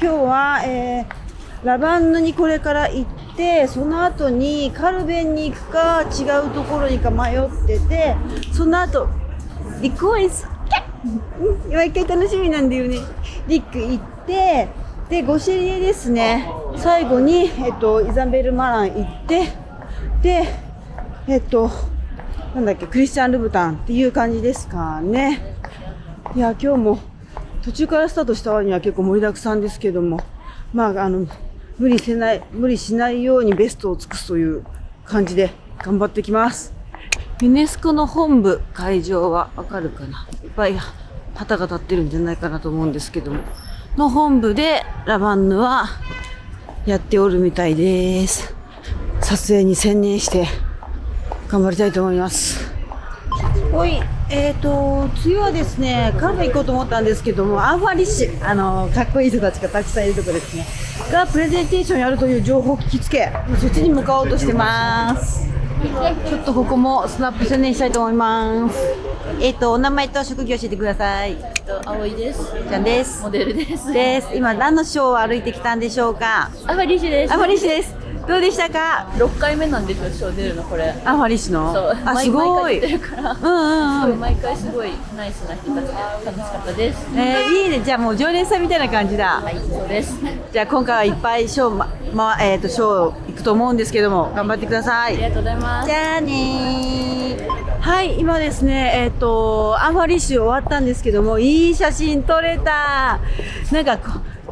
今日は、ラバンヌにこれから行って、その後にカルベンに行くか違うところにか迷ってて、その後リックオイス毎回楽しみなんだよね。リック行ってでゴシェリエですね。最後に、イザベル・マラン行ってでなんだっけクリスチャン・ルブタンっていう感じですかね。いや今日も途中からスタートした割には結構盛りだくさんですけども、まあ無理しないようにベストを尽くすという感じで頑張ってきます。ユネスコの本部会場はわかるかな、いっぱい旗が立ってるんじゃないかなと思うんですけども、の本部でラバンヌはやっておるみたいです。撮影に専念して頑張りたいと思います。おい、次はですね、カフェ行こうと思ったんですけども、アンファリッシュ、かっこいい人たちがたくさんいるところですね。がプレゼンテーションやるという情報を聞きつけ、そっちに向かおうとしてます。ちょっとここもスナップ宣伝したいと思います。お名前と職業教えてください。葵です。ちゃんです。モデルです。今何のショーを歩いてきたんでしょうか。アファリッシュです。アファリッシュです。どうでしたか。6回目なんですよ、ショー出るのこれ。アファリッシュの。そう。あ、すごい。毎回出てるから。毎回すごいナイスな人たちで楽しかったです。いいね。じゃあもう常連さんみたいな感じだ。はい、そうです。じゃあ今回はいっぱいショー、ショー行くと思うんですけども、頑張ってください。ありがとうございます。じゃあねー。はい、今ですね、アンファリッシュ終わったんですけども、いい写真撮れた。なんか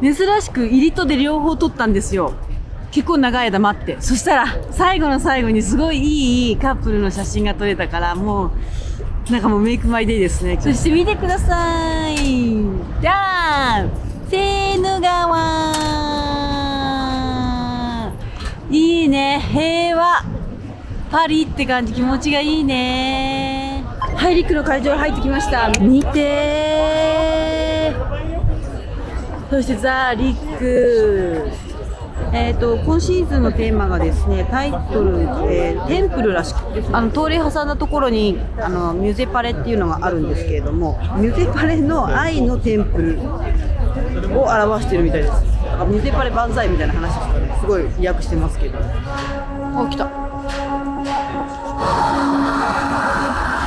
珍しく入りとで両方撮ったんですよ。結構長い間待って、そしたら最後の最後にすごいいいカップルの写真が撮れたから、もうなんかもうメイクマイデイですね。そして見てください。じゃあセーヌ川、いいね、平和パリって感じ、気持ちがいいね。はい、リックの会場入ってきました。見てー。そしてザ・リック、今シーズンのテーマがですね、タイトル、テンプルらしくて、通り挟んだところにミュゼパレっていうのがあるんですけれども、ミュゼパレの愛のテンプルを表しているみたいです。だからミュゼパレ万歳みたいな話ですかね。すごい飛躍してますけど。あ、来た。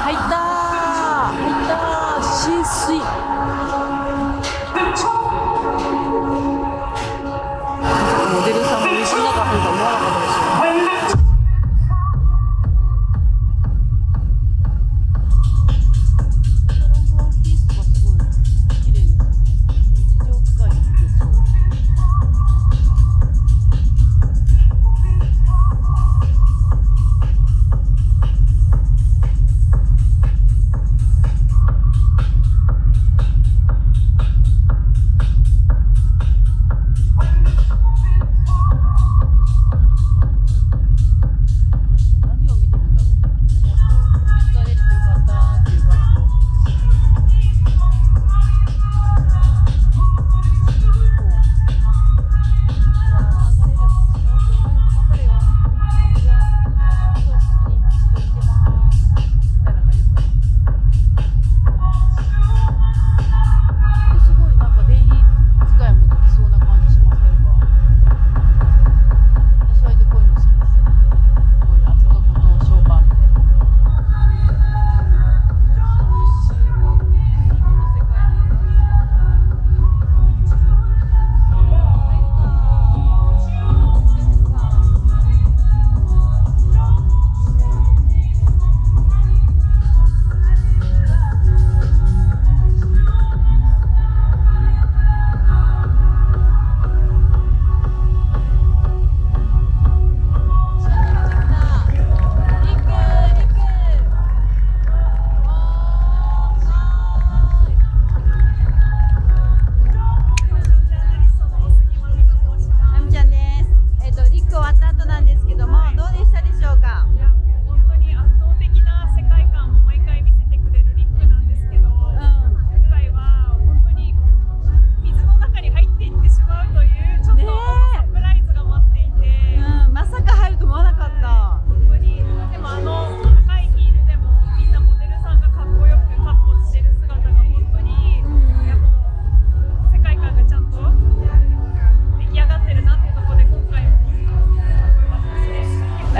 入った浸水。モデルさんも水の中入るとは思わなかったですよ。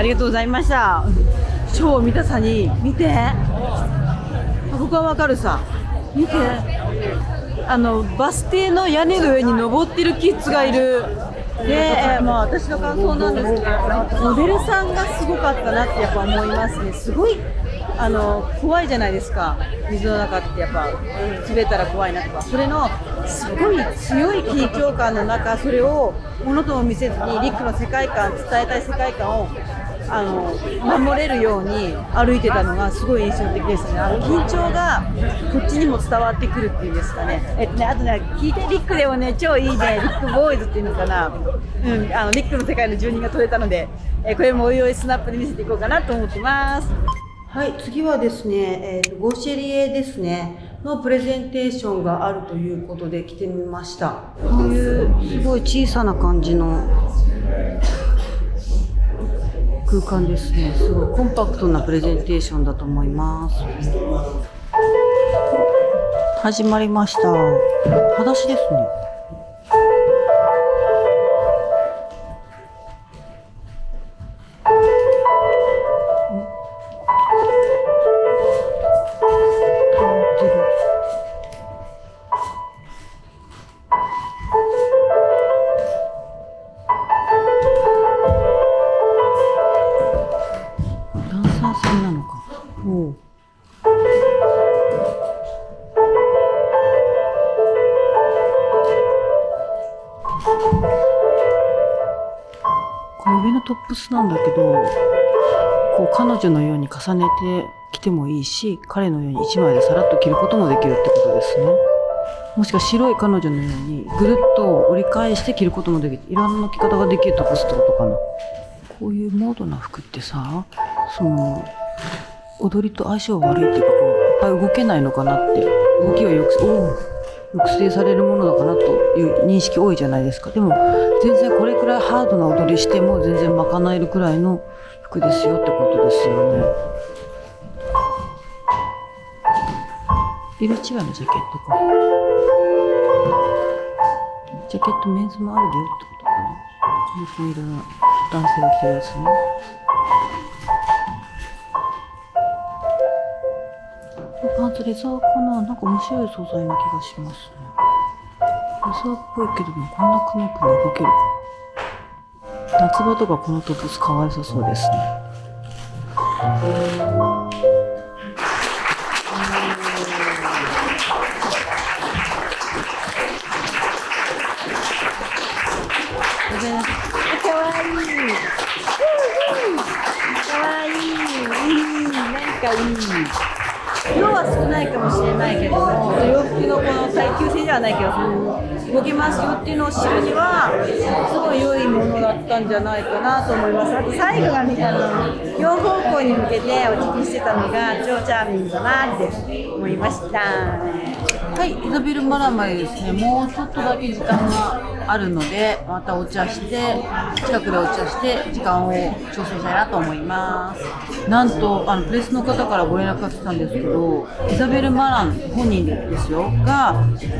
りがとうございました。超見たさに見て、ここはわかるさ。見て、バス停の屋根の上に登ってるキッズがいる。で、まあ私の感想なんですけど、モデルさんがすごかったなってやっぱ思いますね。すごい怖いじゃないですか。水の中ってやっぱ滑ったら怖いなとか、それのすごい強い緊張感の中、それをものとも見せずにリックの世界観、伝えたい世界観を守れるように歩いてたのがすごい印象的でしたね。緊張がこっちにも伝わってくるっていうんですかね。あとね、聞いてリックでもね、超いいね、リックボーイズっていうのかな、リックの世界の住人が撮れたので、これもおいおいスナップで見せていこうかなと思ってます。はい、次はですね、ゴシェリエですねのプレゼンテーションがあるということで来てみました。こういうすごい小さな感じの空間ですね。すごいコンパクトなプレゼンテーションだと思います。始まりました。裸足ですね。ダンサーさんなのか。おう。これ上のトップスなんだけど、こう彼女のように重ねて着てもいいし、彼のように一枚でさらっと着ることもできるってことですね。もしくは白い彼女のようにぐるっと折り返して着ることもできる。いろんな着方ができるトップスってことかな。こういうモードな服ってさ、踊りと相性悪いっていうか、こういっぱい動けないのかなって、動きを抑制されるものだかなという認識多いじゃないですか。でも全然これくらいハードな踊りしても全然賄えるくらいの服ですよってことですよね。色違いのジャケットか。ジャケットメンズもあるでよってことかな。この色の男性が着てるやつね。パンツレザーかな。なんか面白い素材な気がしますね。レザーっぽいけども、こんなくねくね動けるかな。夏場とかこのトップスかわいさそうですね。かわいい。かわいい。なんかいい。量は少ないかもしれないけども、洋服のこの耐久性ではないけど、動けますよっていうのを知るにはすごい良いものだったんじゃないかなと思います。あと最後がね、両方向に向けてお辞儀してたのが超チャーミングだなって思いました。はい、イザベル・マランまでですね、もうちょっとだけ時間があるので、またお茶して、近くでお茶して時間を調整したいなと思います。なんとプレスの方からご連絡が来たんですけど、イザベル・マラン本人ですよが、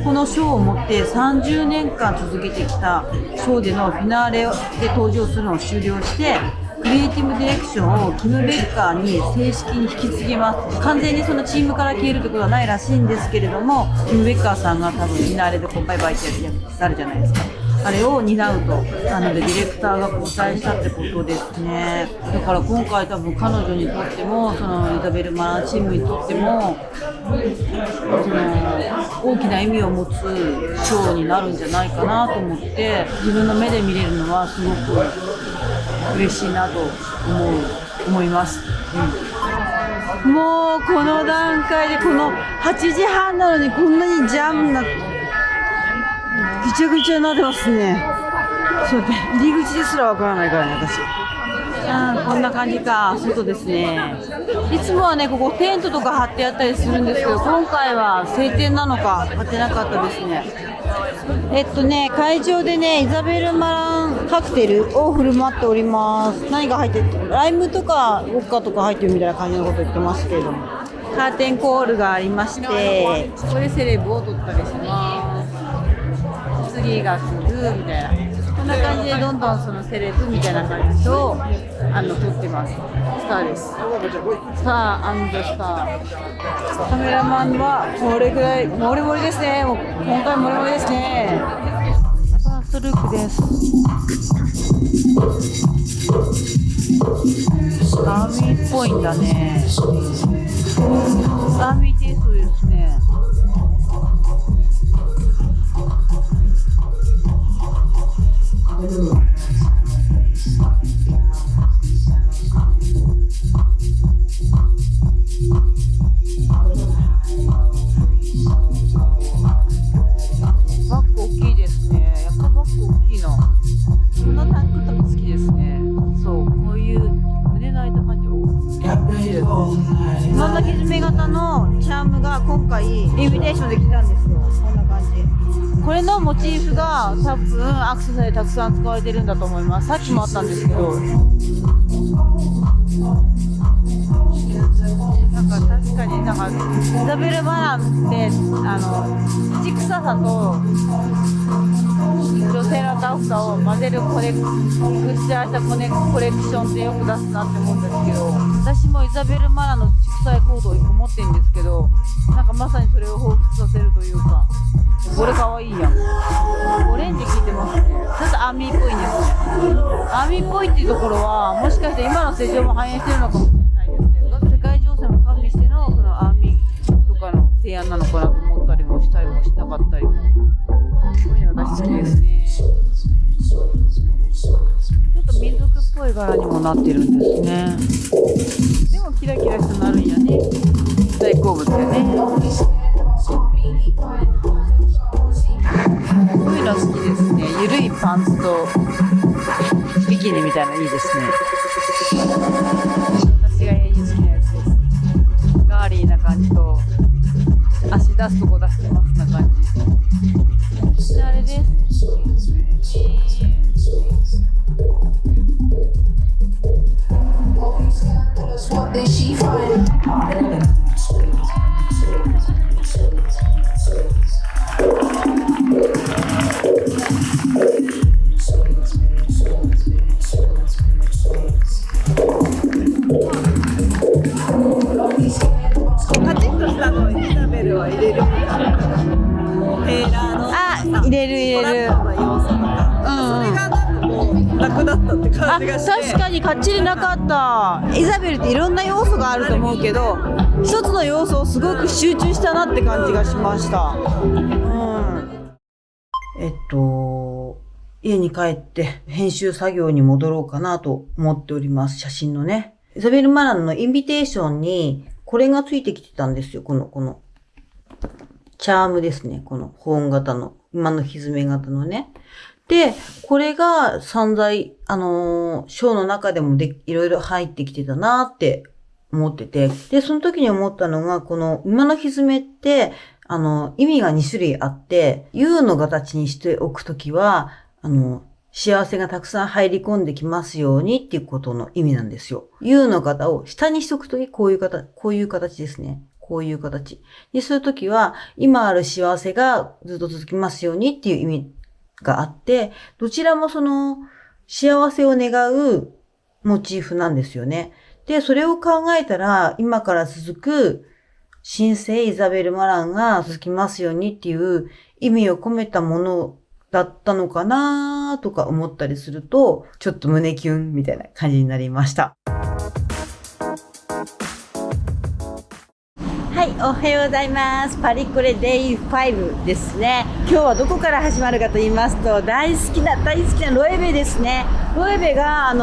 このショーをもって30年間続けてきたショーでのフィナーレで登場するのを終了して、クリエイティブディレクションをキム・ベッカーに正式に引き継ぎます。完全にそのチームから消えるってことはないらしいんですけれども、キム・ベッカーさんが多分フィナーレでこうバイバイってやるやつあるじゃないですか。あれを担うと、なのでディレクターが交代したってことですね。だから今回多分彼女にとっても、そのイザベル・マランチームにとっても、大きな意味を持つショーになるんじゃないかなと思って、自分の目で見れるのはすごく嬉しいなと思います。もうこの段階でこの8時半なのにこんなにジャムなぐちゃぐちゃになってますね。ちょっと入り口ですらわからないからね、私。こんな感じか。外ですね。いつもはね、ここテントとか張ってあったりするんですけど、今回は晴天なのか張ってなかったですね。会場でね、イザベル・マランカクテルを振る舞っております。何が入ってる？ライムとかウォッカとか入ってるみたいな感じのこと言ってますけれども、カーテンコールがありまして、ここでセレブを撮ったりします。次が来るみたいな。こんな感じでどんどんそのセレブみたいな感じを撮ってます。スターです。スタースター。カメラマンはこれぐらいモリモリですね。もう今回モリモリですね。ファーストルックです。アーミーっぽいんだね。アーミーテイストですね。バッグ大きいですね。やっぱバッグ大きいな。こんなタンクとか好きですね。そう、こういう胸の開いた感じを今のひずめ型のチャームが今回インビテーションで来たんですよ。こんな感じ。これのモチーフが多分アクセサリーたくさん使われてるんだと思います。さっきもあったんですけど、なんか確かになんかイザベル・バランって土臭さと女性のタフさを混ぜるミクスチャーしたコレクションってよく出すなって思うんですけど、私もイザベル・マラの土臭いコードを1個持ってるんですけど、なんかまさにそれを彷彿させるというか、これかわいいやん。オレンジ効いてますね。ちょっとアーミーっぽいんですね。アーミーっぽいっていうところはもしかして今の世情も反映してるのかもしれないですね。世界情勢も加味してのそのアーミーとかの提案なのかなと思ったりもしたりもしなかったりも。そういうの私好きですね。ちょっと民族っぽい柄にもなってるんですね。でもキラキラしたなるんやね。大好物やね。こういうの好きですね。ゆるいパンツとビキニみたいなのいいですね。私が永遠に好きなやつです。ガーリーな感じと足出すとこ出してますな感じ。あれです。パチッとしたのイザベルは入れる。テーラーの入れる。トラップの要素とか、それがなんかもうなくなったって感じがして。確かにかっちりなかった。イザベルっていろんな要素があると思うけど、一つの要素をすごく集中したなって感じがしました。家に帰って編集作業に戻ろうかなと思っております。写真のね。イザベル・マランのインビテーションにこれがついてきてたんですよ。このチャームですね。このホーン型の、今のひずめ型のね。で、これが散在、ショーの中でもいろいろ入ってきてたなって思ってて。で、その時に思ったのが、この馬のひずめって、意味が2種類あって、U の形にしておくときは、幸せがたくさん入り込んできますようにっていうことの意味なんですよ。U の型を下にしとくとき、こういう形ですね。こういう形。で、そういうときは、今ある幸せがずっと続きますようにっていう意味があって、どちらもその、幸せを願うモチーフなんですよね。で、それを考えたら、今から続く、神聖イザベル・マランが続きますようにっていう意味を込めたものだったのかなとか思ったりすると、ちょっと胸キュンみたいな感じになりました。はい、おはようございます。パリコレデイ5ですね。今日はどこから始まるかと言いますと、大好きなロエベですね。ロエベが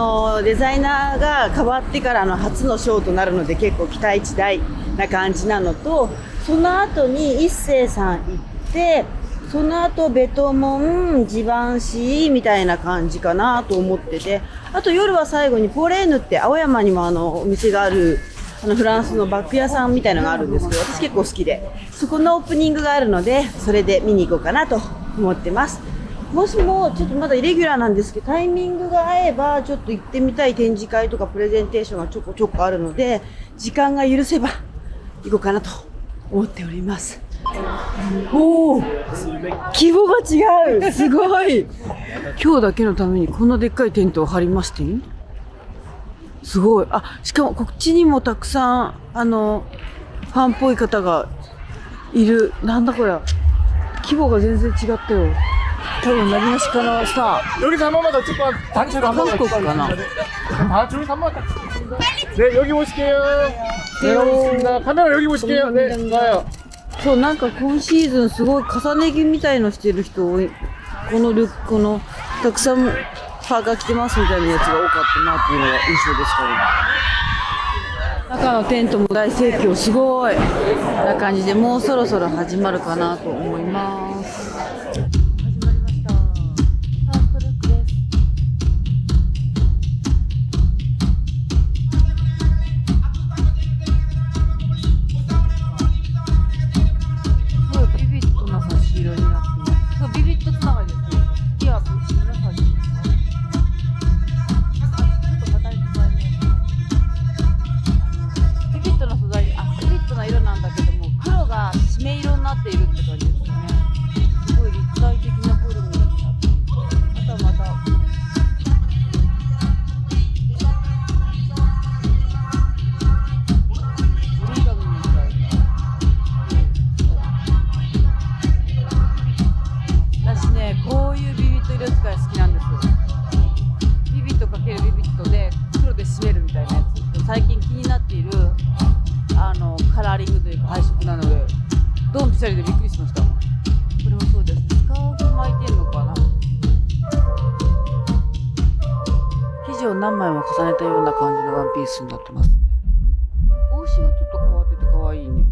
デザイナーが変わってから初のショーとなるので結構期待値大な感じなのと、その後に一星さん行って、その後ベトモン、ジバンシーみたいな感じかなと思ってて、あと夜は最後にポーレーヌって青山にもお店があるフランスのバッグ屋さんみたいなのがあるんですけど、私結構好きで、そこのオープニングがあるので、それで見に行こうかなと思ってます。もしもちょっとまだイレギュラーなんですけど、タイミングが合えばちょっと行ってみたい展示会とかプレゼンテーションがちょこちょこあるので、時間が許せば行こうかなと思っております。おお、規模が違う。すごい。今日だけのためにこんなでっかいテントを張りましてん。すごい。あ、しかもこっちにもたくさんファンっぽい方がいる。なんだこれ。規模が全然違ったよ。多分何がしかのさ、 여기서 한 번만 더 찍고 단체로 한 번만 한국 가나? 다 둘이 한 번만 네 여기 보실게요. 네 고맙습니다. 카메라 여기 보실게요. 네 좋아요. そう、なんか今シーズンすごい重ね着みたいのしてる人多い。このルックのたくさんパーカー着てますみたいなやつが多かったなっていうのが印象ですけど、中のテントも大盛況、すごいな感じで、もうそろそろ始まるかなと思います。始まりました。ファーストルックです。すごいビビッドな差し色になってます。すごいビビッドつながりですね。いや、紫ですか。ちょっと硬い素材ね。ビビッドな素材、ビビッドな色なんだけども、黒が締め色になっているって感じですよね。すごい立体的なフォルムになっている。あとはまた折り紙みたいな。私ね、こういうビビッド色使い好きなんですよ。ビビッドかけるビビッドで黒で締めるみたいなやつ。最近気になっているカラーリングというか配色なので、ドンピシャリでびっくりしました。これもそうです。スカーフ巻いてんのかな。生地を何枚も重ねたような感じのワンピースになってますね。帽子がちょっと変わってて可愛いね。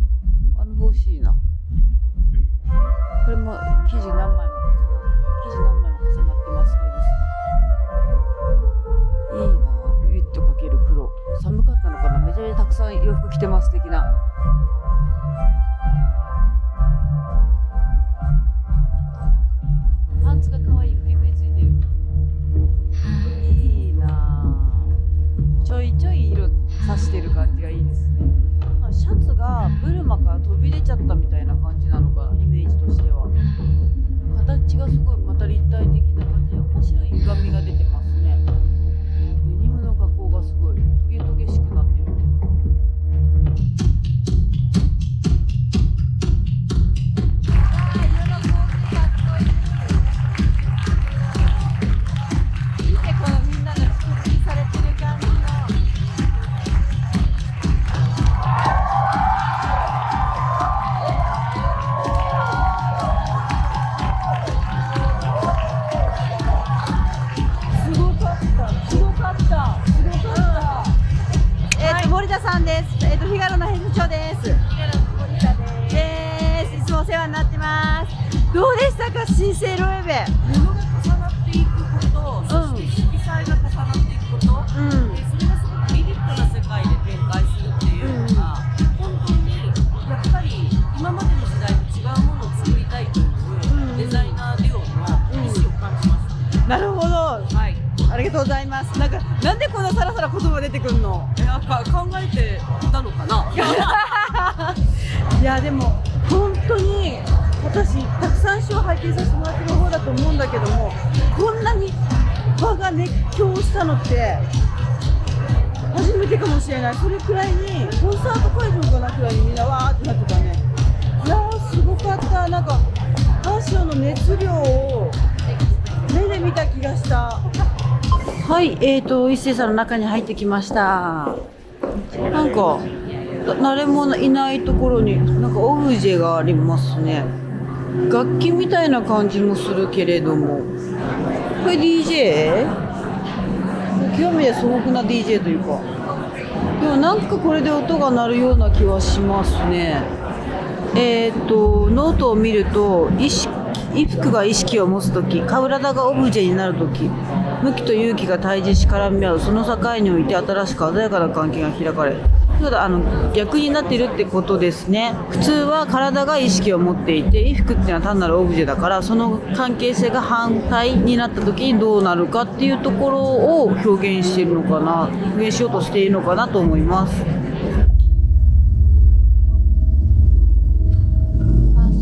帽子いいな。これも生地何枚も重なってますけど、いいな。ビビッとかける黒。寒かったのかな。めちゃめちゃたくさん洋服着てます。素敵な。パンツが可愛い。フリフリついてる。いいな。ちょいちょい色さしてる感じがいいですね。シャツがブルマから飛び出ちゃったみたいな感じなのかな、イメージとしては。形がすごいまた立体的な感じで、面白い歪みが出てますね。デニムの加工がすごいトゲトゲしくなってる。見て、このみんなが作りされてる感じの。森田さんです。日柄の編集長です。いつもお世話になってます。どうでしたか、新生ロエベ。布が重なっていくこと、そして色彩が重なっていくこと、それがすごくビビッドな世界で展開するっていうのが、本当にやっぱり今までの時代と違うものを作りたいというデザイナーデュオの意思を感じました。なるほど。はい。ありがとうございます。なんでこんなさらさら言葉出てくるの？考えてたのかな。いやでも本当に私たくさんショー拝見させてもらってる方だと思うんだけども、こんなに場が熱狂したのって初めてかもしれない。それくらいにコンサート会場かなくらいにみんなわーってなってたね。いやーすごかった。なんかファッションの熱量を目で見た気がした。はい、一星さんの中に入ってきました。なんか誰もいないところになんかオブジェがありますね。楽器みたいな感じもするけれども、これ DJ？ 極めて素朴な DJ というか、でもなんかこれで音が鳴るような気はしますね。ノートを見ると衣服が意識を持つとき、体がオブジェになるとき、向きと勇気が対峙し絡み合う、その境において新しく鮮やかな関係が開かれる。そうだ、逆になっているってことですね。普通は体が意識を持っていて、衣服っていうのは単なるオブジェだから、その関係性が反対になったときにどうなるかっていうところを表現しているのかな、表現しようとしているのかなと思います。ファース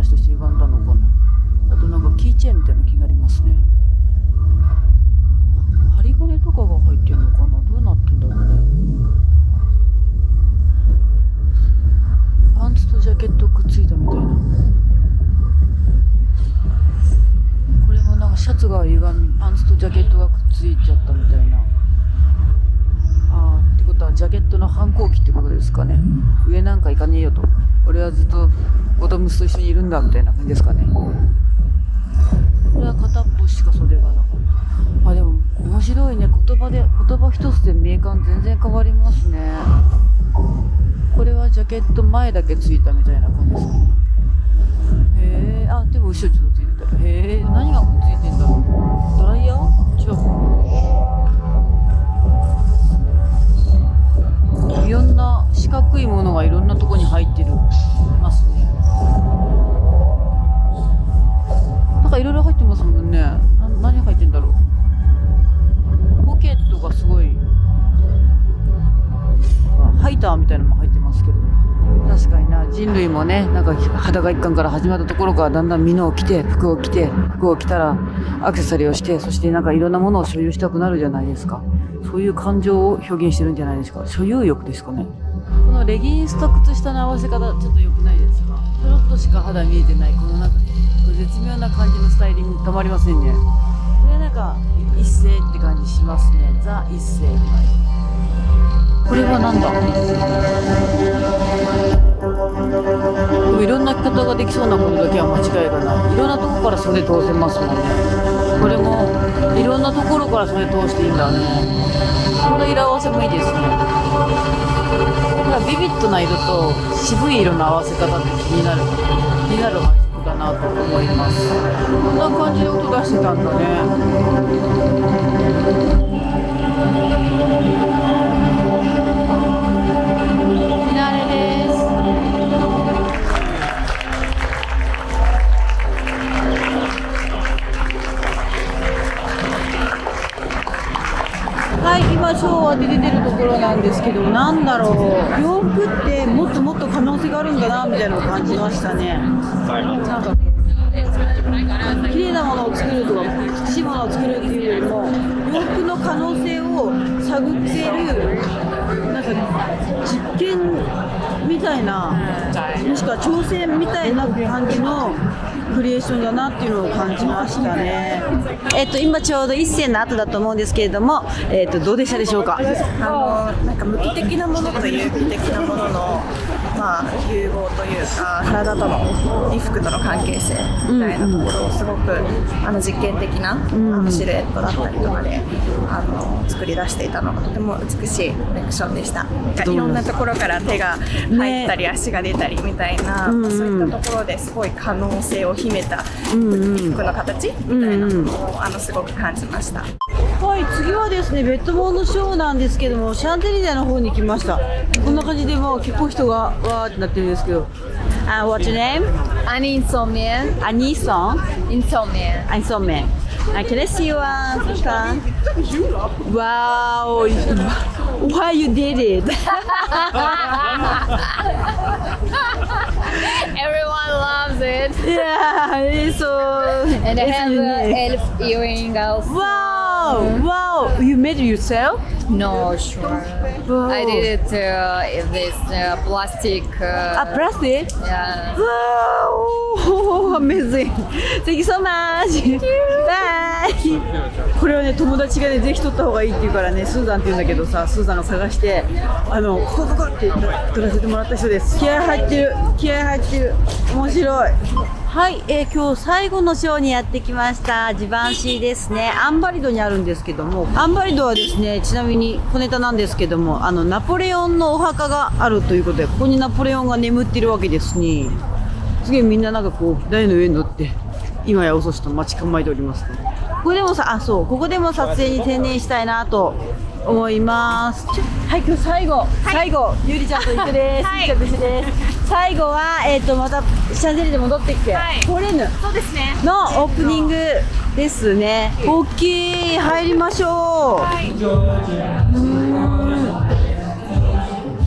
として歪んだのかな。あとなんかキーチェーンみたいな気になりますね。針金とかが入ってるのかな。どうなってんだろうね。パンツとジャケットくっついたみたいな。これもなんかシャツが歪み、パンツとジャケットがくっついちゃったみたいな。ってことはジャケットの反抗期ってことですかね。上なんか行かねえよと、俺はずっとボトムスと一緒にいるんだみたいな感じですかね。これは片っぽしか袖がなかった。でも面白いね。言葉一つでメーカー全然変わりますね。これはジャケット前だけついたみたいな感じですか。へえ。でも後ろちょっとついてた。へえ。何がくっついてんだろう。ドライヤー？違う。いろんな四角いものがいろんなとこに入ってますね。なんかいろいろ入ってますもんね。何入ってんだろう。ポケットがすごいハイターみたいなのも入ってますけど、確かにな。人類もね、なんか裸一貫から始まったところからだんだん服を着て、服を着たらアクセサリーをして、そしてなんかいろんなものを所有したくなるじゃないですか。そういう感情を表現してるんじゃないですか。所有欲ですかね。このレギンスと靴下の合わせ方ちょっと良くないですか。ちょろっとしか肌見えてない、このなんか絶妙な感じのスタイリングたまりませんね。これはなんか一世って感じしますね。ザ一世って感じ。これはなんだ。いろんな着方ができそうなことだけは間違いがない。いろんなとこから袖通せますもんね。これもいろんなところから袖通していいんだね。この色合わせもいいですね。ビビッドな色と渋い色の合わせ方って気になる配色だなと思います。こんな感じで音出してたんだね。今昭和で出てるところなんですけど、なんだろう、洋服ってもっともっと可能性があるんだなみたいなのを感じましたね。なんか綺麗なものを作るとか美しいものを作るっていうよりも、洋服の可能性を探っているなんか実験みたいな、もしくは挑戦みたいな感じのクリエーションだなっていうのを感じましたね。今ちょうど一戦の後だと思うんですけれども、どうでしたでしょうか。なんか無機的なものと有機的なものの、融合というか、体との衣服との関係性みたいなところをすごく実験的なシルエットだったりとかで作り出していたのがとても美しいコレクションでした。いろんなところから手が入ったり足が出たりみたいな、そういったところですごい可能性を秘めた服の形みたいなものをすごく感じました。はい、次はですね、ベッドモンのショーなんですけども、シャンゼリゼの方に来ました。こんな感じでもう結構人がわーってなってるんですけど。What's your name? Annie Insomnian. Annie Song? Insomnian. Insomnian. Can I see you stand? Wow, why you did it? Everyone loves it. Yeah, it's so. And I have elf earring also. Wow, you made it yourself? No, sure. Wow. I did it in this plastic. Plastic? Yeah. Wow, amazing. Thank you so much. Bye. これはね、友達がね、ぜひ撮った方がいいって言うからね、スーザンって言うんだけどさ、スーザンが探して、ここって撮らせてもらった人です。気合入ってる。面白い。はい、今日最後のショーにやってきました。ジバンシーですね。アンバリドにあるんですけども、アンバリドはですね、ちなみに小ネタなんですけども、ナポレオンのお墓があるということで、ここにナポレオンが眠っているわけですね。すげえみんななんかこう台の上に乗って今や遅しと待ち構えております、ね。ここでもここでも撮影に専念したいなと思います。はい、今日最後、ゆりちゃんと一緒です。はいゆりちゃんと一緒です。最後はまたシャンゼリゼ戻ってきて、トレヌそうですね。のオープニングですね。大きい、入りましょ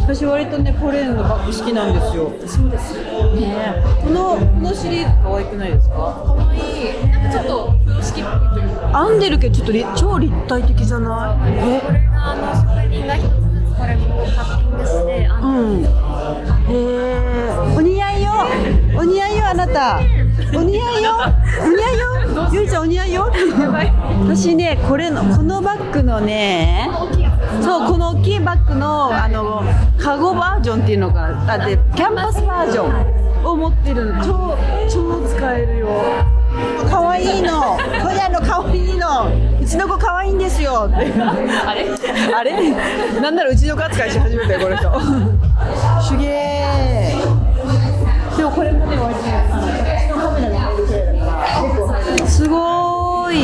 う。私割とね、コレーンのバッグ好きなんですよ。そうです。ね、このシリーズ可愛くないですか？可愛い。なんかちょっと風呂敷っぽいというか。編んでるけどちょっと超立体的じゃない？これが職人が一つずつこれもカッティングしてへえ、お似合いよ、お似合いよあなた、お似合いよ、お似合いよ、ゆいちゃんお似合いよ。私ね、このバッグのね、そうこの大きいバッグのカゴバージョンっていうのかな、だってキャンパスバージョンを持ってるの、超使えるよ。可愛いの、これ可愛いの、うちの子可愛いんですよって。あれなんならうちの子扱いし始めたよこの人。手芸。でもこれもね割とね、私のカメラに入るくらいだからすごーい、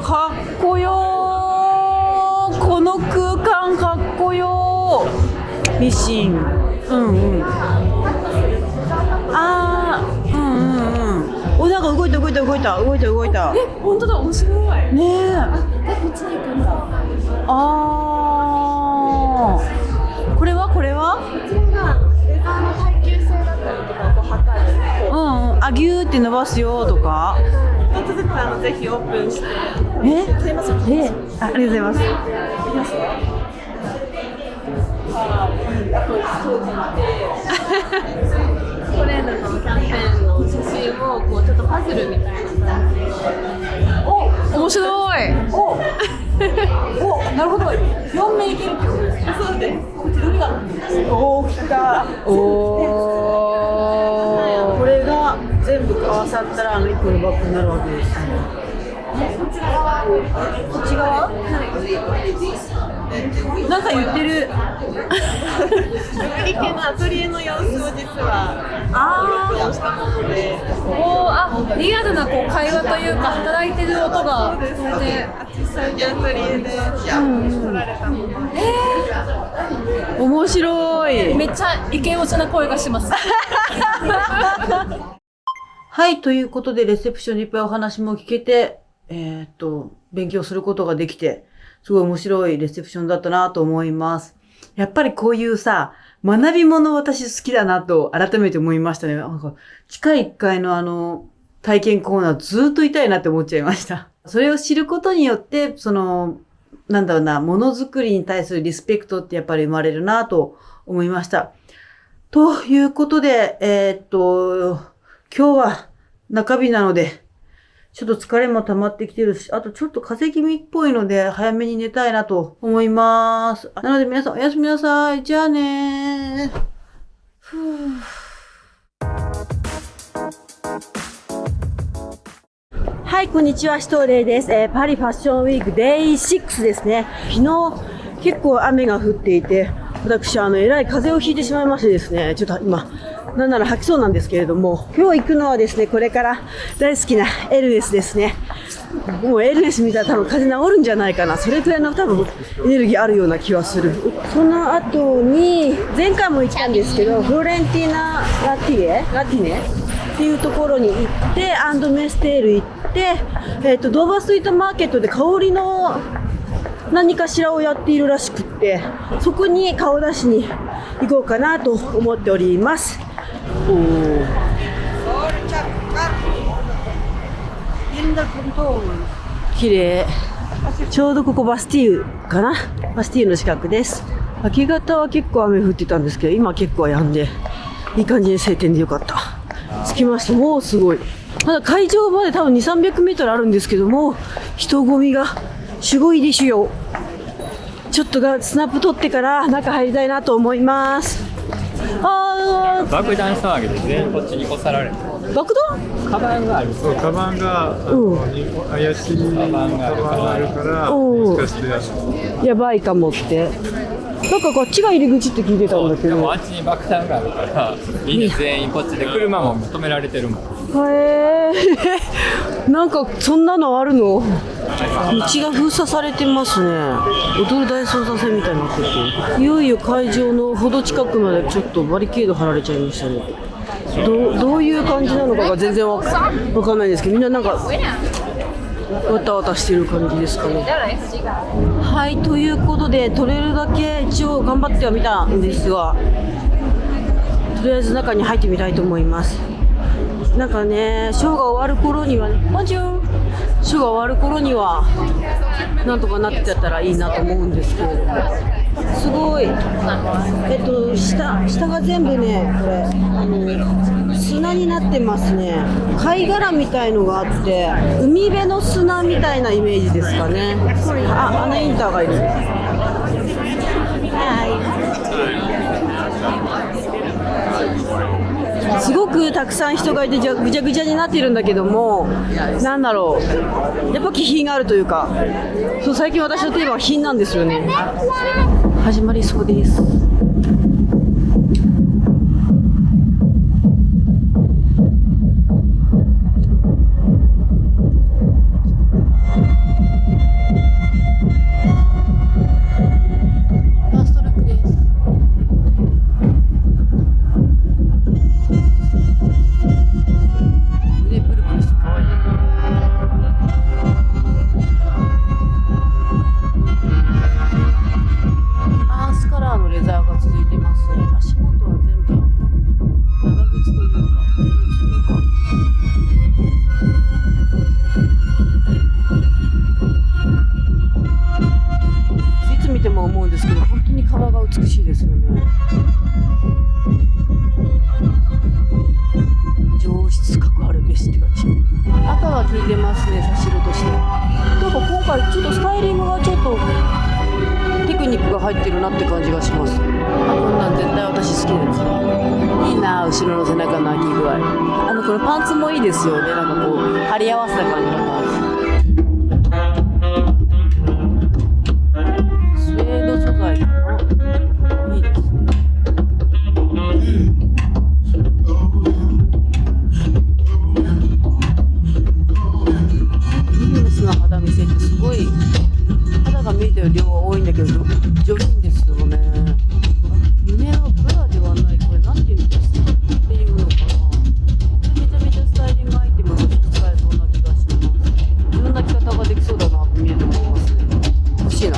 かっこよー、この空間かっこよー。ミシン、お、なんか動いた。本当だ、面白い。ねえ。こっちに行くんだ。これは？こちらがレザーの耐久性だったりとかを測る。ギューって伸ばすよとか。一つずつぜひオープンして。ありがとうございます。コレーヌのキャンペーンの写真をこうちょっとパズルみたいな感じで。面白い。なるほど。4面いけるってことですか？そうです。こっち海が。来た。これが全部合わさったら1個のバッグになるわけです。こっち側？なんか言ってる。アメリカのアトリエの様子を実は録音したもので。リアルなこう会話というか働いてる音が実際にアトリエで撮られたもので。面白い。めっちゃイケオジな声がします。はい、ということでレセプションでいっぱいお話も聞けて、勉強することができて、すごい面白いレセプションだったなと思います。やっぱりこういうさ、学び物私好きだなと改めて思いましたね。なんか地下1階の体験コーナーずっといたいなって思っちゃいました。それを知ることによって、なんだろうな、ものづくりに対するリスペクトってやっぱり生まれるなと思いました。ということで、今日は中日なので、ちょっと疲れも溜まってきてるし、あとちょっと風邪気味っぽいので、早めに寝たいなと思います。なので皆さんおやすみなさい。じゃあねー。はい、こんにちは、シュトーレイです。パリファッションウィークデイ6ですね。昨日結構雨が降っていて、私えらい風邪をひいてしまいましてですね、ちょっと今、なんなら吐きそうなんですけれども、今日行くのはですね、これから大好きなエルメスですね。もうエルメス見たら多分風邪治るんじゃないかな。それくらいの多分エネルギーあるような気はする。その後に、前回も行ったんですけど、フロレンティナ・ラティネっていうところに行って、アンドメステール行って、ドーバーストリートマーケットで香りの何かしらをやっているらしくって、そこに顔出しに行こうかなと思っております。綺麗。ちょうどここバスティーユかな。バスティーユの近くです。明け方は結構雨降ってたんですけど、今結構止んでいい感じに晴天でよかった。着きました。もうすごい。まだ会場まで多分2、300メートルあるんですけども、人混みがすごいでしゅよ。ちょっとスナップ撮ってから中入りたいなと思います。爆弾騒ぎで全員こっちに越さられる。爆弾？カバンがある。そう、カバンが怪しいカバンがあるから、もしかしてやばいかもって。なんかこっちが入り口って聞いてたんだけど。でもあっちに爆弾があるから、みんな全員こっちで車も止められてるもん。なんかそんなのあるの？道が封鎖されてますね。踊る大捜査線みたいになってて、いよいよ会場のほど近くまでちょっとバリケード張られちゃいましたね。どういう感じなのかが全然わかんないんですけど、みんななんかわたわたしてる感じですかね。はい、ということで取れるだけ一応頑張ってはみたんですが、とりあえず中に入ってみたいと思います。なんかね、ショーが終わる頃にはね、ショーが終わる頃にはなんとかなってたらいいなと思うんですけれども、すごい、下が全部ね、これ砂になってますね。貝殻みたいのがあって、海辺の砂みたいなイメージですかね。あ、アナインターがいる。すごくたくさん人がいてぐちゃぐちゃになっているんだけども、なんだろう、やっぱ気品があるというか、そう、最近私のテーマは品なんですよね。始まりそうです。美しいですよね。上質格ある飯って感じ。赤が効いてますね、差し色として。なんか今回ちょっとスタイリングがちょっとテクニックが入ってるなって感じがします。こんなん絶対私好きですね。いいな、後ろの背中の開き具合。このパンツもいいですよね。なんかこう貼り合わせた感じが。スウェード素材かな。いいですね。イギリスの肌見せってすごい肌が見えてる量は多いんだけど上品ですよね。胸のブラではない、これなんていうんですかっていうのかな。めちゃめちゃスタイリングアイテムとして使えそうな気がします。いろんな着方ができそうだなと見えて思いますね。欲しいな。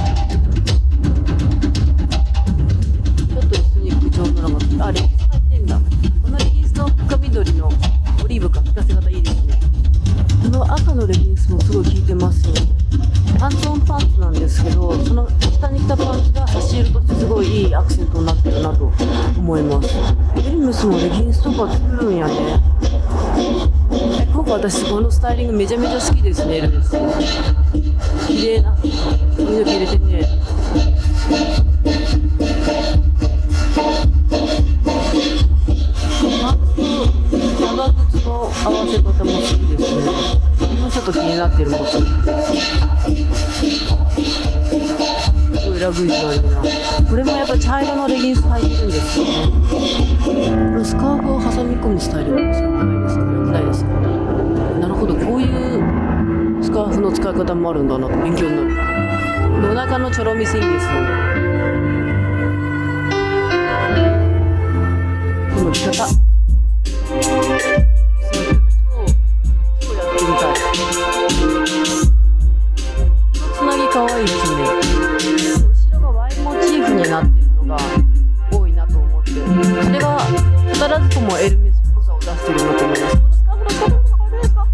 あ、レギンス入ってんだ。このレギンスの深緑のオリーブか、聞かせ方いいですね。この赤のレギンスもすごい効いてますよ。パンツオンパンツなんですけど、その下に着たパンツが差し色としてすごいいいアクセントになってるなと思います。エルメスもレギンスとか作るんやね。今回私このスタイリングめちゃめちゃ好きですね、エルメス。綺麗な髪の毛入れてね。長靴の合わせ方も好きですね。もうちょっと気になってるものすごいラグジュアリーな。これもやっぱ茶色のレギンス入ってるんですよね。これスカーフを挟み込むスタイル面白くないですか？良くないですか？なるほど、こういうスカーフの使い方もあるんだなと勉強になる。お腹のちょろ見せいいですよね。この着方。超やってみたい。つなぎ可愛いですね。後ろがワイモチーフになってるのが多いなと思って、それが必ずともエルメスっぽさを出してるなと思います。このスカーフの使い方とかあるんですか？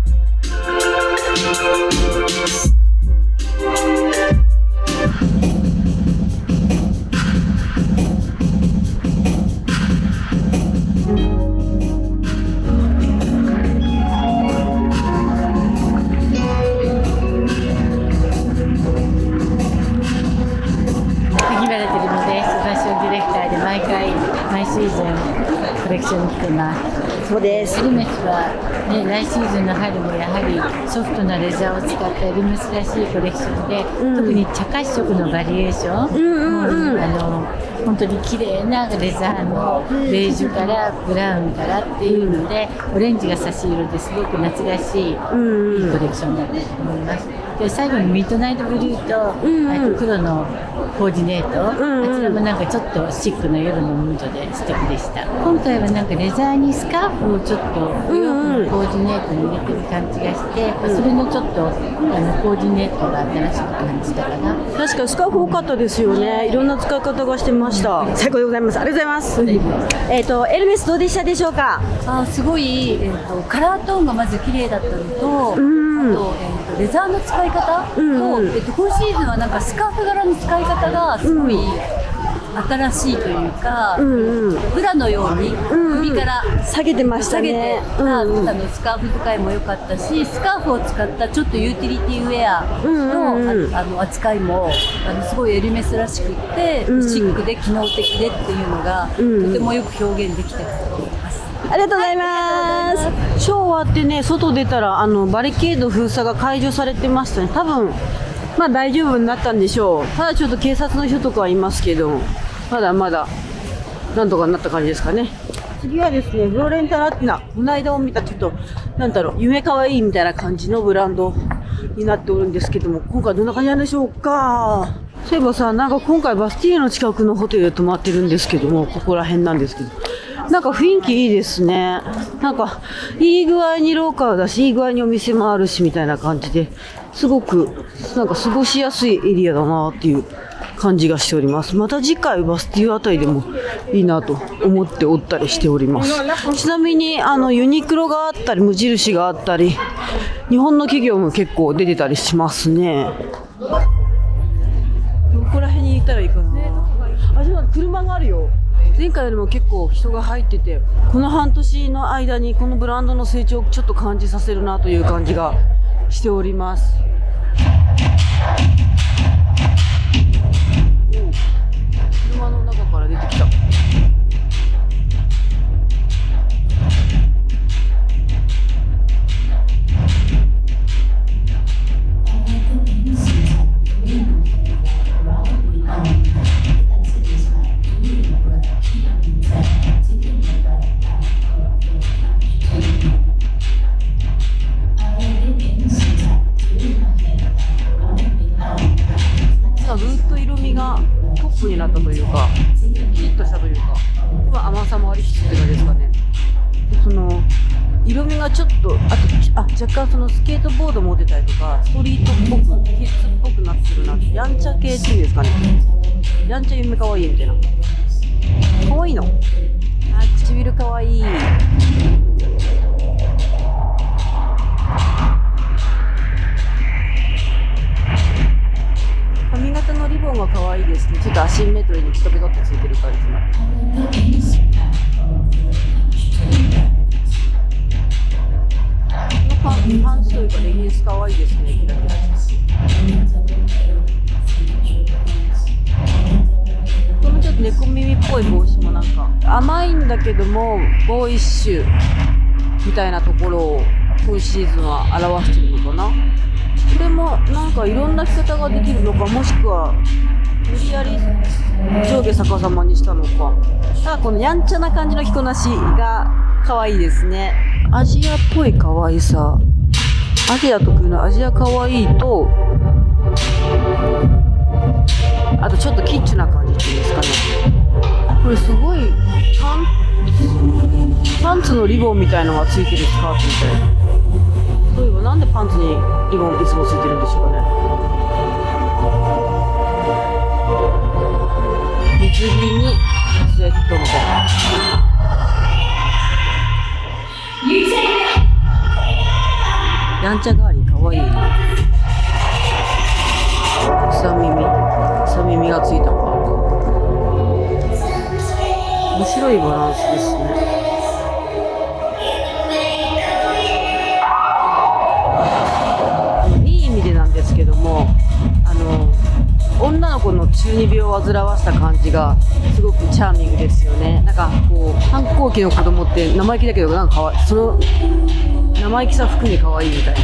コレクションに来てます。そうです。エルメスは、ね、来シーズンの春もやはりソフトなレザーを使ったエルメスらしいコレクションで、特に茶褐色のバリエーション、本当に綺麗なレザーのベージュからブラウンからっていうので、オレンジが差し色ですごく夏らしい、いいコレクションだと思います。で最後にミッドナイトブルーと、黒のコーディネート、あちらもなんかちょっとシックな夜のムードで素敵でした。今回はなんかレザーにスカーフをちょっとお洋服のコーディネートに入れてる感じがして、それのちょっとコーディネートが新しく感じたかな。確かにスカーフ多かったですよね。いろんな使い方がしてました。最高でございます。ありがとうございます。エルメスどうでしたでしょうか。すごい、カラートーンがまず綺麗だったのと、あと、レザーの使い方と、今シーズンはなんかスカーフ柄の使い方がすごい新しいというか、ブラのように首から下げてましたね。スカーフ使いも良かったし、スカーフを使ったちょっとユーティリティウェアの扱いもすごいエルメスらしくって、シックで機能的でっていうのが、とてもよく表現できてると思います。ありがとうございます。ショー終わってね、外出たらバリケード封鎖が解除されてましたね。多分まあ大丈夫になったんでしょう。ただちょっと警察の人とかはいますけど、まだまだなんとかなった感じですかね。次はですね、フローレンタ・ラティナ。この間を見たちょっと夢かわいいみたいな感じのブランドになっておるんですけども、今回どんな感じなんでしょうか。そういえばさ、なんか今回バスティーユの近くのホテルで泊まってるんですけども、ここら辺なんですけど、なんか雰囲気いいですね。なんかいい具合にローカルだし、いい具合にお店もあるしみたいな感じで、すごくなんか過ごしやすいエリアだなっていう感じがしております。また次回バスティーユあたりでもいいなと思っておったりしております。ちなみにユニクロがあったり無印があったり、日本の企業も結構出てたりしますね。どこら辺に行ったらいいかな。車があるよ。前回よりも結構人が入ってて、この半年の間にこのブランドの成長をちょっと感じさせるなという感じがしております。車の中から出てきた。ルート色味がポップになったというか、キリッとしたというか、今甘さもありつつって感じですかね。その色味がちょっと若干そのスケートボード持ってたりとか、ストリートっぽくキッズっぽくなってるなって、やんちゃ系っていうんですかね。やんちゃ夢かわいいみたいな。かわいいの。唇かわいい。髪型のリボンが可愛いですね。ちょっとアシンメトリーにピトピトってついてる感じの。このパンツというかレギンス可愛いですね。キラキラしてこのちょっと猫耳っぽい帽子もなんか甘いんだけどもボーイッシュみたいなところを今シーズンは表してるのかな。これもなんかいろんな着方ができるのか、もしくは無理やり上下逆さまにしたのか。ただこのやんちゃな感じの着こなしが可愛いですね。アジアっぽい可愛さ、アジア特有のアジア可愛いと、あとちょっとキッチュな感じっていうんですかね。これすごいパンツのリボンみたいのがついてるスカートみたいな。そういえばなんでパンツにリボンいつもついてるんでしょうかね。水着にスウェットみたいな。やんちゃガーリーかわいい。草耳がついたパーカー。面白いバランスですね。ですけども、女の子の中二病を煩わした感じがすごくチャーミングですよね。なんかこう反抗期の子供って生意気だけどなんかその生意気さ含め可愛いみたいな。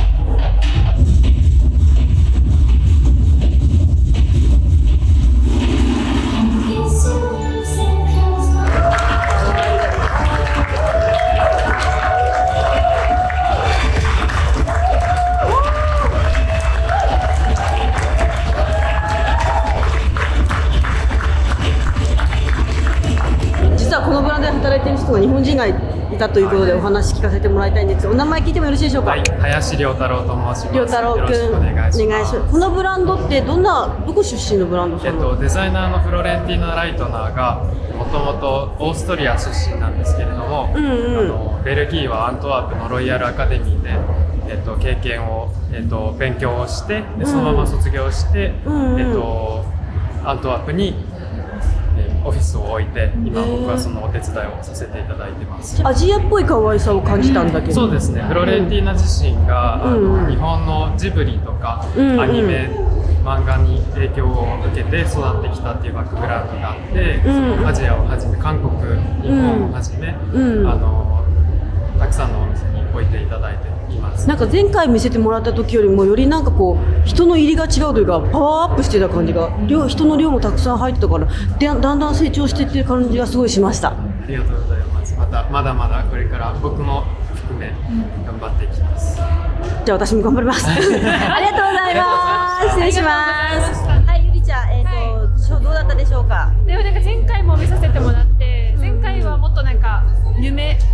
たということでお話聞かせてもらいたいんです。お名前聞いてもよろしいでしょうか。はい、林亮太郎と申します。亮太郎くん、よろしくお願いします。このブランドってどこ出身のブランドさんなの？デザイナーのフロレンティーナ・ライトナーがもともとオーストリア出身なんですけれども、ベルギーはアントワープのロイヤルアカデミーで、経験を、勉強をしてでそのまま卒業して、アントワープにオフィスを置いて今僕はそのお手伝いをさせていただいてます。アジアっぽい可愛さを感じたんだけど、そうですね。フロレンティーナ自身が、日本のジブリとか、アニメ漫画に影響を受けて育ってきたっていうバックグラウンドがあって、アジアをはじめ韓国、日本をはじめ、たくさんのお店に置いていただいています。なんか前回見せてもらった時よりもよりなんかこう人の入りが違うというかパワーアップしてた感じが、人の量もたくさん入ってたからだんだん成長していってる感じがすごいしました。ありがとうございます。まだまだこれから僕も含め頑張っていきます。じゃあ私も頑張ります。ありがとうございます。失礼します。はい、ゆりちゃん、どうだったでしょうか。でもなんか前回も見させてもらって、前回はもっとなんか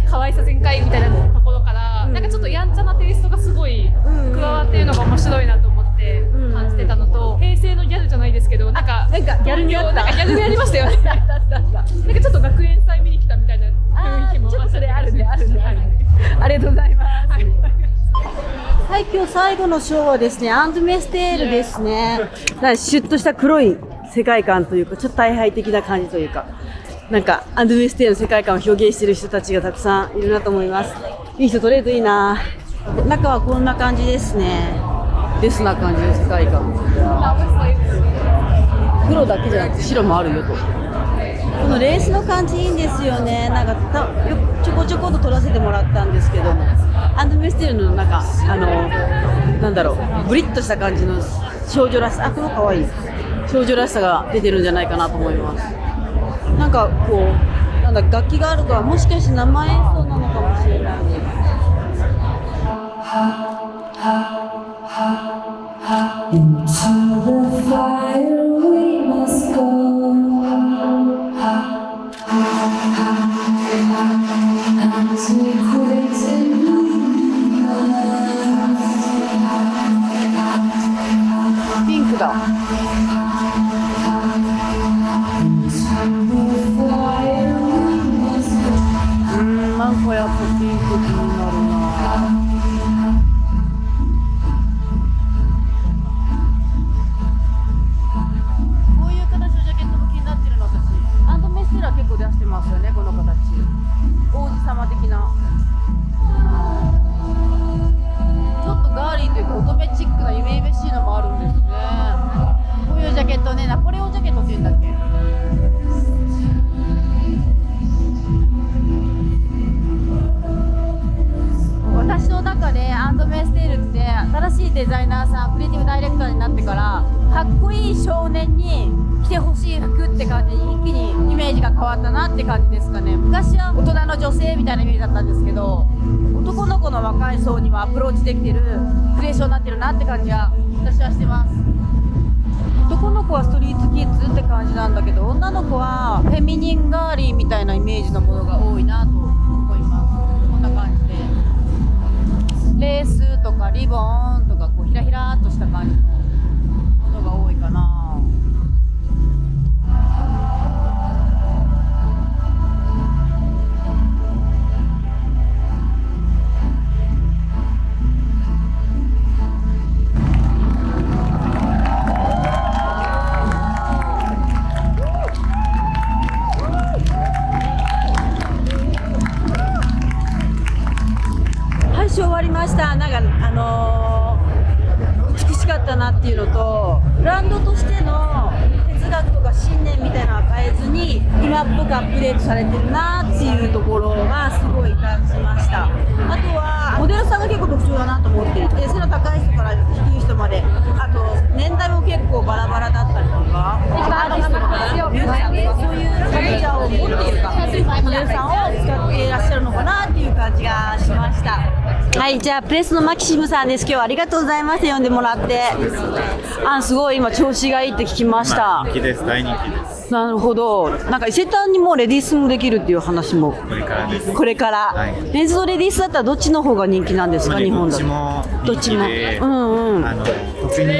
可愛さ全開みたいなところから、なんかちょっとやんちゃなテイストがすごい加わっているのが面白いなと思って感じてたのと、平成のギャルじゃないですけど、なんかギャル味あった。ギャル味ありましたよね。なんかちょっと学園祭見に来たみたいな雰囲気もちょっとそれあるね。ありがとうございます。はい、今日最後のショーはですね、アンドメステールですね。シュッとした黒い世界観というか、ちょっと大敗的な感じというか、なんかアンドメステールの世界観を表現している人たちがたくさんいるなと思います。いい人取れるといいな。中はこんな感じですね。ベスな感じの世界観。黒だけじゃなくて白もあるよと。このレースの感じいいんですよね。なんかちょこちょこと撮らせてもらったんですけども、アンドメステールのなんかなんだろう、ブリッとした感じの少女らしさ、この可愛い少女らしさが出てるんじゃないかなと思います。なんかこう楽器があるから、もしかして生演奏なのかもしれないね。ピンクだ。なんかやっぱピンク気になるな。こういう形のジャケットも気になってるの。私アンドメステラ結構出してますよね、この形。王子様的なちょっとガーリーというか乙女チックな夢々しいのもあるんですね。こういうジャケットね、ナポレオンジャケットっていうんだっけ。私の中でアンドメステールって新しいデザイナーさん、クリエイティブダイレクターになってからかっこいい少年に着てほしい服って感じに一気にイメージが変わったなって感じですかね。昔は大人の女性みたいなイメージだったんですけど、男の子の若い層にもアプローチできてるクリエーションになってるなって感じが私はしてます。男の子はストリートキッズって感じなんだけど、女の子はフェミニンガーリーみたいなイメージのものが多いなと思います。こんな感じでレースとかリボンとかこうひらひらっとした感じのものが多いかな。終わりました。なんか美しかったなっていうのと、ブランドとしての哲学とか信念みたいなのは変えずに今っぽくアップデートされてるなっていうところがすごい感じました。あとはモデルさんが結構特徴だなと思っていて、背の高い人から低い人まで、あと年代も結構バラバラだったりとか、アーティストの方、ミュージシャンとかそういうカルチャーを持っているかモデルさんを使っていらっしゃるのかなっていう感じがしました。はい、じゃあプレスのマキシムさんです。今日はありがとうございます。呼んでもらって。すごい今調子がいいって聞きました。人気です。大人気です。なるほど。なんか伊勢丹にもレディースもできるっていう話も。これからです。これから。はい。メンズとレディースだったらどっちの方が人気なんですか、日本だと。どっちも人気で、特に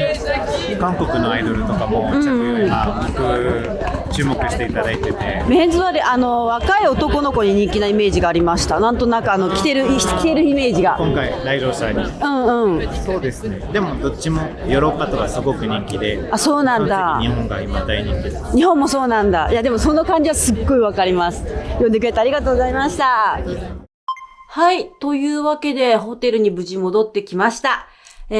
韓国のアイドルとかも着用注目していただいてて。メンズは若い男の子に人気なイメージがありました。なんとなく着てるイメージが。今回来場者に。そうですね。でもどっちもヨーロッパとかすごく人気で。あ、そうなんだ。日本が今大人気です。日本もそうなんだ。いやでもその感じはすっごいわかります。呼んでくれてありがとうございました。はい。というわけでホテルに無事戻ってきました。パ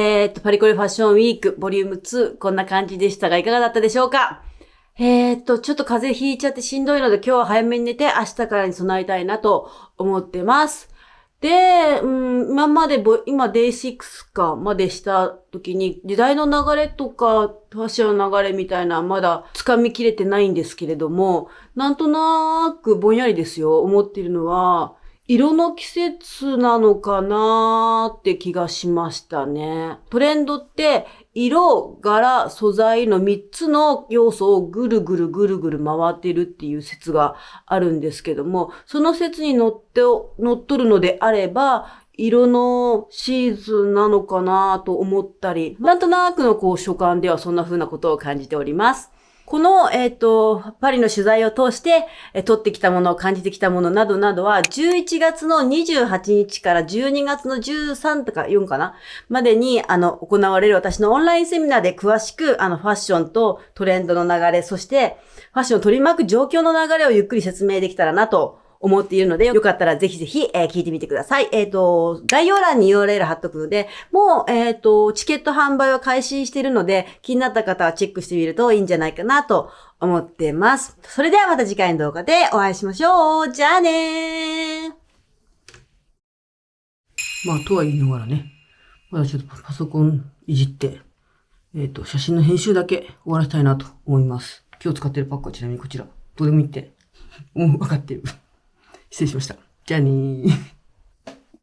リコレファッションウィークボリューム2こんな感じでしたがいかがだったでしょうか。ちょっと風邪ひいちゃってしんどいので今日は早めに寝て明日からに備えたいなと思ってます。で、今デイ6かまでした時に時代の流れとかファッションの流れみたいなまだ掴みきれてないんですけれども、なんとなくぼんやりですよ、思っているのは色の季節なのかなーって気がしましたね。トレンドって色、柄、素材の3つの要素をぐるぐる回っているっていう説があるんですけども、その説に乗っとるのであれば、色のシーズンなのかなと思ったり、なんとなくの所感ではそんな風なことを感じております。この、パリの取材を通して、撮ってきたもの、感じてきたものなどなどは、11月の28日から12月の13とか4かなまでに、行われる私のオンラインセミナーで詳しく、ファッションとトレンドの流れ、そして、ファッションを取り巻く状況の流れをゆっくり説明できたらなと思っているので、よかったらぜひぜひ、聞いてみてください。概要欄に URL 貼っとくので、もう、チケット販売は開始しているので、気になった方はチェックしてみるといいんじゃないかなと思ってます。それではまた次回の動画でお会いしましょう。じゃあねー。まあ、とは言いながらね、まだちょっとパソコンいじって、写真の編集だけ終わらせたいなと思います。今日使ってるパックはちなみにこちら。どうでもいいって。もう分かってる。失礼しました。じゃあねー。